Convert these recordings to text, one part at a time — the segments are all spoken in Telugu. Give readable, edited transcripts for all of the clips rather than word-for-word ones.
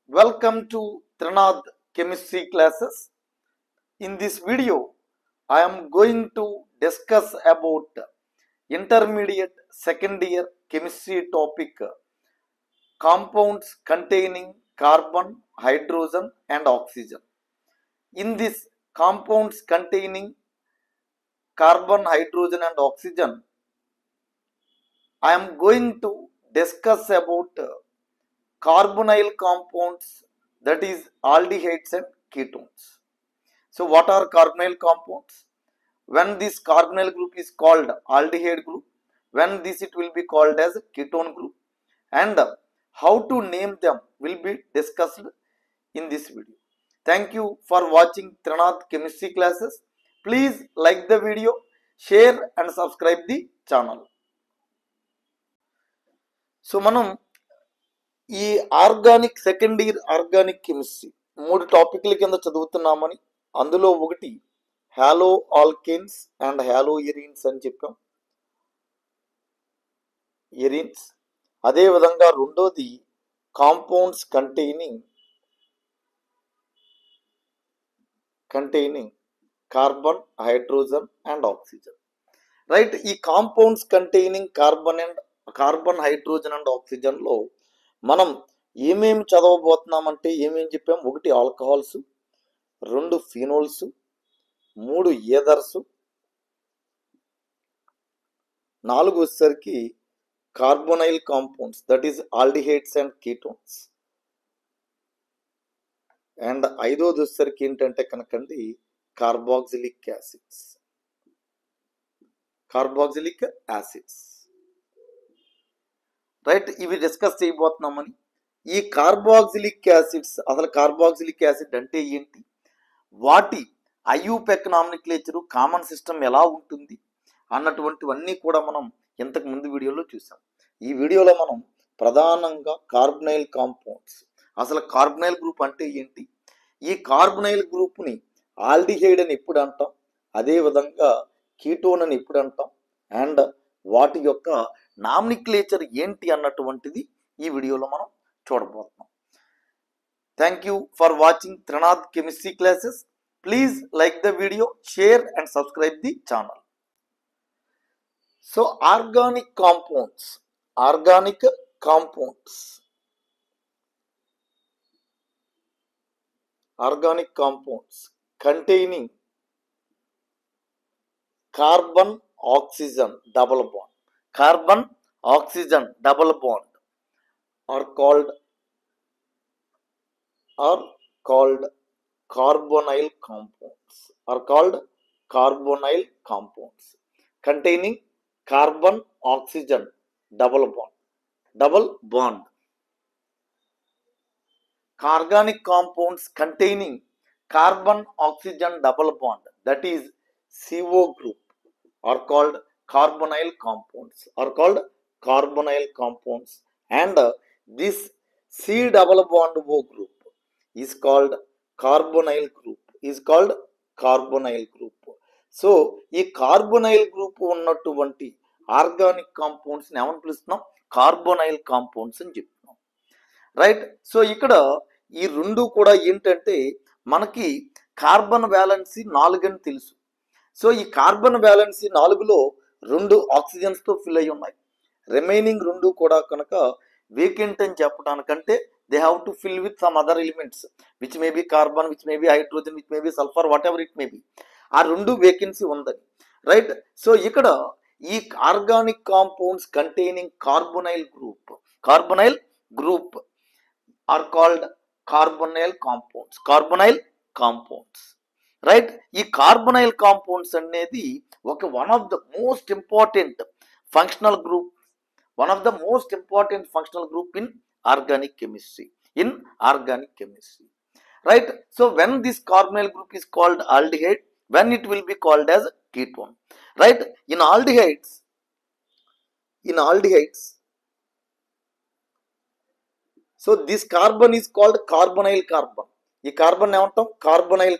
Welcome to Trinath chemistry classes. In this video, I am going to discuss about intermediate second year chemistry topic compounds containing carbon, hydrogen and oxygen. In this compounds containing carbon, hydrogen and oxygen, I am going to discuss about carbonyl compounds, that is aldehydes and ketones. So what are carbonyl compounds? When this carbonyl group is called aldehyde group, when this it will be called as ketone group, and how to name them will be discussed in this video. Thank you for watching Trinath chemistry classes. Please like the video, share and subscribe the channel. So మనం ఈ organic second year organic chemistry 3 టాపిక్ల కింద చదువుతున్నామని, అందులో ఒకటి halo alkanes and halo arenes అని చెప్పాం. ఎరీన్స్. అదేవిధంగా రెండోది compounds containing carbon, hydrogen and oxygen. Right. ఈ compounds containing carbon, hydrogen and ఆక్సిజన్లో మనం ఏమేమి చదవబోతున్నామంటే ఏమేమి చెప్పాం? ఒకటి ఆల్కహాల్స్, 2 ఫినోల్స్, 3 ఈథర్స్, 4 వచ్చేసరికి carbonyl compounds, that is aldehydes and ketones, and 5వది వచ్చేసరికి ఏంటంటే కనుకండి కార్బాక్సిలిక్ యాసిడ్స్. రైట్. ఇవి డిస్కస్ చేయబోతున్నామని. ఈ కార్బాక్సిలిక్ యాసిడ్స్, అసలు కార్బాక్సిలిక్ యాసిడ్ అంటే ఏంటి, వాటి ఐయుపెక్ నామినిక్లేచరు, కామన్ సిస్టమ్ ఎలా ఉంటుంది అన్నటువంటివన్నీ కూడా మనం ఇంతకు ముందు వీడియోలో చూసాం. ఈ వీడియోలో మనం ప్రధానంగా కార్బొనైల్ కాంపౌండ్స్, అసలు కార్బొనైల్ గ్రూప్ అంటే ఏంటి, ఈ కార్బొనైల్ గ్రూప్ని ఆల్డిహైడ్ అని ఎప్పుడు అంటాం, అదేవిధంగా కీటోన్ అని ఎప్పుడు అంటాం, అండ్ వాటి యొక్క నామినిక్లేచర్ ఏంటి అన్నటువంటిది ఈ వీడియోలో మనం చూడబోతున్నాం. Thank you for watching Trinath chemistry classes. Please like the video, share and subscribe the channel. So organic compounds containing carbon oxygen double bond are called carbonyl compounds containing carbon oxygen double bond. Organic compounds containing carbon oxygen double bond, that is CO group, are called carbonyl compounds, and this C double bond O group is called carbonyl group. So ఈ కార్బొనైల్ గ్రూప్ ఉన్నటువంటి ఆర్గానిక్ కాంపౌండ్స్ ని ఏమని పిలుస్తున్నాం? కార్బొనైల్ కాంపౌండ్స్ అని చెప్తున్నాం. రైట్. సో ఇక్కడ ఈ రెండు కూడా ఏంటంటే మనకి కార్బన్ వ్యాలెన్సీ 4 అని తెలుసు. సో ఈ కార్బన్ వ్యాలెన్సీ 4లో 2 ఆక్సిజన్స్తో ఫిల్ అయి ఉన్నాయి. రిమైనింగ్ 2 కూడా కనుక వేకెంట్ అని చెప్పడానికంటే they have to fill with some other elements which may be carbon, which may be hydrogen, which may be sulfur, whatever it may be. ఆ 2 వేకెన్సీ ఉందని. రైట్. సో ఇక్కడ ఈ organic compounds containing carbonyl group are called carbonyl compounds. Right. ఈ కార్బొనైల్ కాంపౌండ్స్ అనేది one of the most important functional group in organic chemistry. Right. So when this carbonyl group is called aldehyde, when it will be called as ketone. Right. In aldehydes so this carbon is called carbonyl carbon. ఈ కార్బన్ ఏమంటాం? Carbonyl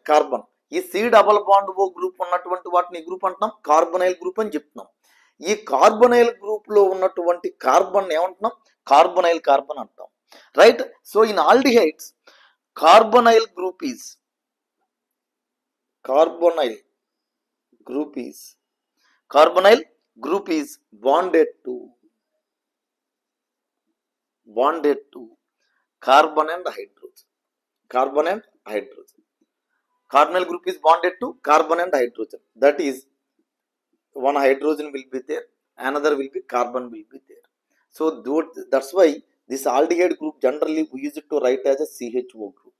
carbon. ఈ C double bond O group ఉన్నటువంటి వాటిని గ్రూప్ అంటున్నాం, కార్బొనైల్ గ్రూప్ అని చెప్తున్నాం. ఈ కార్బొనైల్ గ్రూప్ లో ఉన్నటువంటి కార్బన్ ఏమంటున్నాం, కార్బొనైల్ కార్బన్ అంటాం, right. So in aldehydes carbonyl group is bonded to carbon and hydrogen. Carbonyl group is bonded to carbon and hydrogen. That is, one hydrogen will be there, another will be carbon will be there. So that's why this aldehyde group generally we use it to write as a CHO group.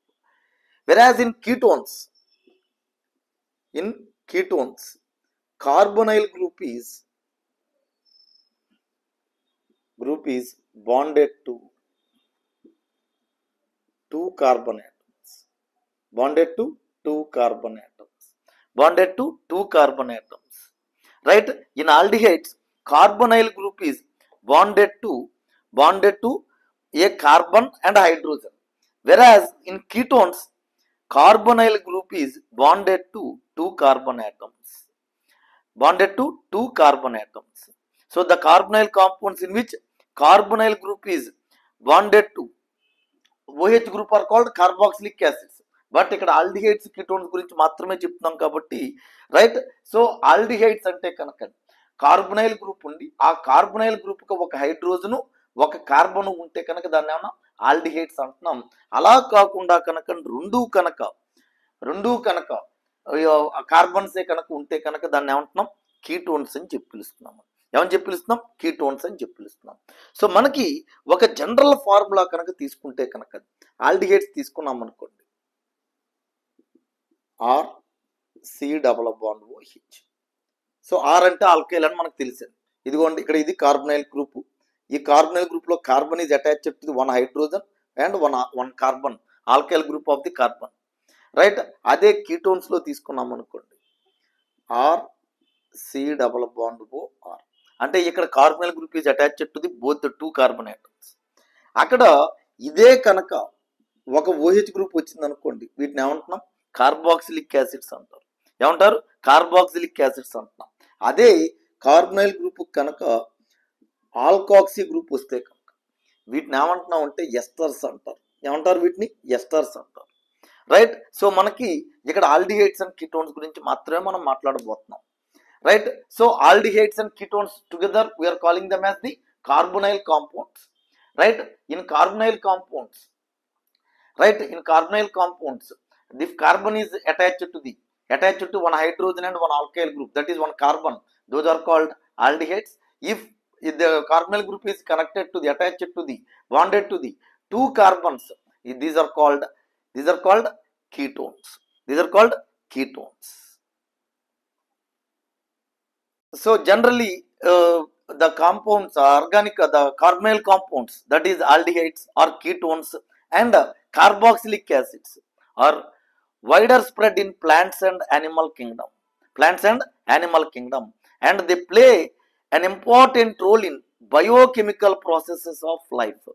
Whereas in ketones, carbonyl group is bonded to two carbon atoms. Right. In aldehydes, carbonyl group is bonded to a carbon and hydrogen, whereas in ketones carbonyl group is bonded to two carbon atoms. So the carbonyl compounds in which carbonyl group is bonded to OH group are called carboxylic acids. But ఇక్కడ ఆల్డిహైడ్స్ కీటోన్స్ గురించి మాత్రమే చెప్తున్నాం కాబట్టి, రైట్. సో ఆల్డిహైడ్స్ అంటే కనుక కార్బొనైల్ గ్రూప్ ఉండి ఆ కార్బొనైల్ గ్రూప్కి ఒక హైడ్రోజను ఒక కార్బన్ ఉంటే కనుక దాన్ని ఏమన్నా ఆల్డిహైడ్స్ అంటున్నాం. అలా కాకుండా కనుక రెండు కనుక కార్బన్సే కనుక ఉంటే కనుక దాన్ని ఏమంటున్నాం, కీటోన్స్ అని చెప్పి పిలుస్తున్నాం. కీటోన్స్ అని చెప్పి పిలుస్తున్నాం. సో మనకి ఒక జనరల్ ఫార్ములా కనుక తీసుకుంటే కనుక ఆల్డిహైడ్స్ తీసుకున్నాం అనుకోండి, R C double bond OH. So R అంటే ఆల్కైల్ అని మనకు తెలిసింది. ఇదిగోండి ఇక్కడ ఇది కార్బొనైల్ గ్రూప్. ఈ కార్బొనైల్ గ్రూప్ లో carbon is attached to one hydrogen and one carbon, alkyl group of the carbon, right. అదే కీటోన్స్ లో తీసుకున్నాం అనుకోండి, R C double bond OR. అంటే ఇక్కడ carbonyl group is attached to the both two carbon atoms. అక్కడ ఇదే కనుక ఒక OH గ్రూప్ వచ్చింది అనుకోండి, వీటిని ఏమంటున్నాం, కార్బాక్సిలిక్ యాసిడ్స్ అంటారు. కార్బాక్సిలిక్ యాసిడ్స్ అంటున్నాం. అదే కార్బొనైల్ గ్రూప్ కనుక ఆల్కాక్సీ గ్రూప్ వస్తే కనుక వీటిని ఏమంటున్నాం అంటే ఎస్టర్స్ అంటారు. వీటిని ఎస్టర్స్ అంటారు, రైట్. సో మనకి ఇక్కడ ఆల్డిహైడ్స్ అండ్ కీటోన్స్ గురించి మాత్రమే మనం మాట్లాడబోతున్నాం, right. So aldehydes and ketones together we are calling them as the carbonyl compounds, right. In carbonyl compounds the carbon is attached to one hydrogen and one alkyl group, that is one carbon. Those are called aldehydes. If the carbonyl group is bonded to the two carbons, these are called ketones. So generally the compounds are the carbonyl compounds, that is aldehydes or ketones and carboxylic acids are wider spread in plants and animal kingdom, and they play an important role in biochemical processes of life.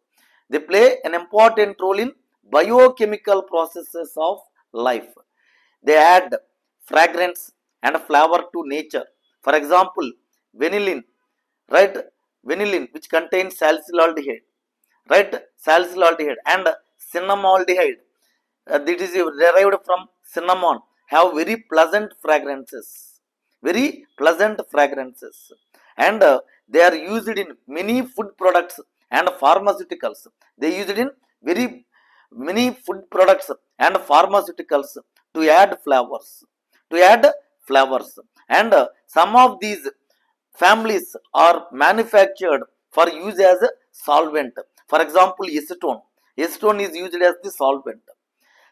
They add fragrance and flavor to nature. For example, vanillin, right? Vanillin, which contains salicylaldehyde, right? And cinnamaldehyde, that is derived from cinnamon, have very pleasant fragrances. And they are used in many food products and pharmaceuticals. To add flavors. And some of these families are manufactured for use as a solvent. For example, acetone is used as the solvent.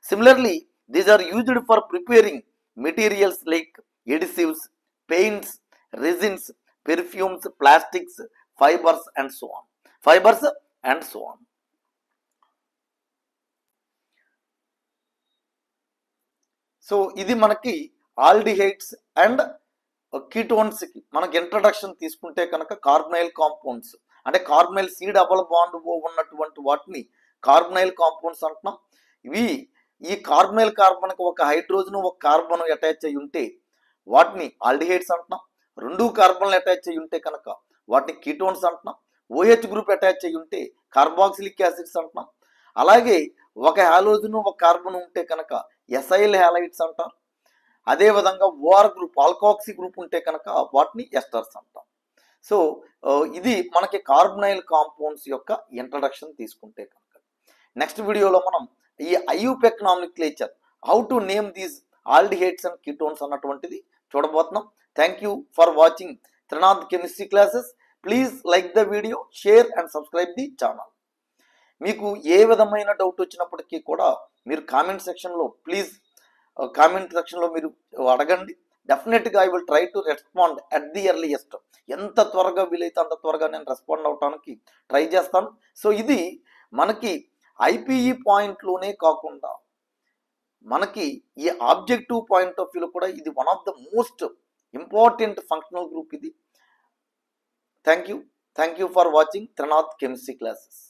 Similarly, these are used for preparing materials like adhesives, paints, resins, perfumes, plastics, fibers and so on. So ఇది మనకి ఆల్డిహైడ్స్ అండ్ కీటోన్స్ కి మనకి ఇంట్రడక్షన్ తీసుకుంటే కనుక కార్బొనైల్ కాంపౌండ్స్ అంటే కార్బొనైల్ సి డబల్ బాండ్ ఉన్నటువంటి వాటిని కార్బొనైల్ కాంపౌండ్స్ అంటున్నాం. ఇవి ఈ కార్బొనైల్ కార్బన్ కి ఒక హైడ్రోజన్ ఒక కార్బన్ అటాచ్ అయి ఉంటే వాటిని ఆల్డిహైడ్స్ అంటున్నాం. రెండు కార్బన్లు అటాచ్ అయ్యి ఉంటే కనుక వాటిని కీటోన్స్ అంటున్నాం. OH గ్రూప్ అటాచ్ అయ్యి ఉంటే కార్బాక్సిలిక్ యాసిడ్స్ అంటున్నాం. అలాగే ఒక హాలోజన్ ఒక కార్బన్ ఉంటే కనుక ఎసైల్ హ్యాలైడ్స్ అంటారు. అదేవిధంగా OR గ్రూప్ ఆల్కాక్సీ గ్రూప్ ఉంటే కనుక వాటిని ఎస్టర్స్ అంటాం. సో ఇది మనకి కార్బనైల్ కాంపౌండ్స్ యొక్క ఇంట్రడక్షన్ తీసుకుంటే కనుక నెక్స్ట్ వీడియోలో మనం ఈ IUPAC nomenclature how to name these aldehydes and ketones అన్నటువంటిది చూడబోతున్నాం. Thank you for watching Trinath chemistry classes. Please like the video, share and subscribe the channel. మీకు ఏ విధమైన డౌట్ వచ్చినప్పటికీ కూడా మీరు కామెంట్ సెక్షన్లో ప్లీజ్ కామెంట్ సెక్షన్లో మీరు అడగండి. డెఫినెట్గా I will try to respond at the earliest. ఎంత త్వరగా వీలైతే అంత త్వరగా నేను రెస్పాండ్ అవడానికి ట్రై చేస్తాను. సో ఇది మనకి IPE పాయింట్లోనే కాకుండా మనకి ఈ ఆబ్జెక్టివ్ పాయింట్ ఆఫ్ వ్యూలో కూడా ఇది one of the most important functional group ఇది. Thank you for watching Trinath chemistry classes.